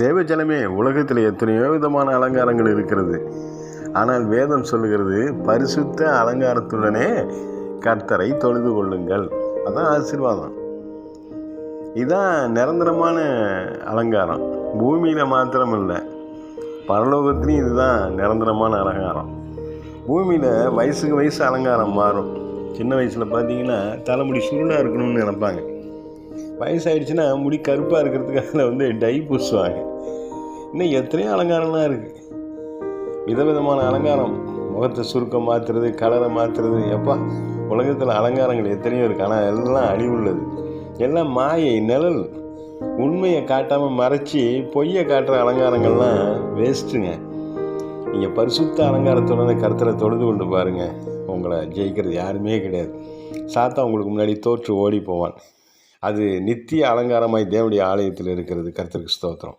தேவஜனமே, உலகத்தில் எத்தனையோ விதமான அலங்காரங்கள் இருக்கிறது. ஆனால் வேதம் சொல்லுகிறது, பரிசுத்த அலங்காரத்துடனே கர்த்தரை தொழுது கொள்ளுங்கள். அதான் ஆசீர்வாதம். இதுதான் நிரந்தரமான அலங்காரம். பூமியில் மாத்திரம் இல்லை, பரலோகத்துலேயும் இதுதான் நிரந்தரமான அலங்காரம். பூமியில் வயசுக்கு வயசு அலங்காரம் மாறும். சின்ன வயசில் பார்த்தீங்கன்னா தலைமுடி சுருளாக இருக்கணும்னு நினைப்பாங்க. வயசாகிடுச்சுன்னா முடி கருப்பாக இருக்கிறதுக்கு அதில் டை பூசுவாங்க. இன்னும் எத்தனையோ அலங்காரம்லாம் இருக்குது. விதவிதமான அலங்காரம். முகத்தை சுருக்கம் மாற்றுறது, கலரை மாற்றுறது. எப்பா, உலகத்தில் அலங்காரங்கள் எத்தனையோ இருக்குது. ஆனால் எல்லாம் அழிவுள்ளது. எல்லாம் மாயை, நிழல். உண்மையை காட்டாமல் மறைச்சி பொய்யை காட்டுற அலங்காரங்கள்லாம் வேஸ்ட்டுங்க. நீங்கள் பரிசுத்த அலங்காரத்தோட கர்த்தரை தொழுது கொண்டு பாருங்கள். உங்களை ஜெயிக்கிறது யாருமே கிடையாது. சாத்தா உங்களுக்கு முன்னாடி தோற்று ஓடி போவான். அது நித்திய அலங்காரமாய் தேவனுடைய ஆலயத்தில் இருக்கிறது. கர்த்தருக்கு ஸ்தோத்திரம்.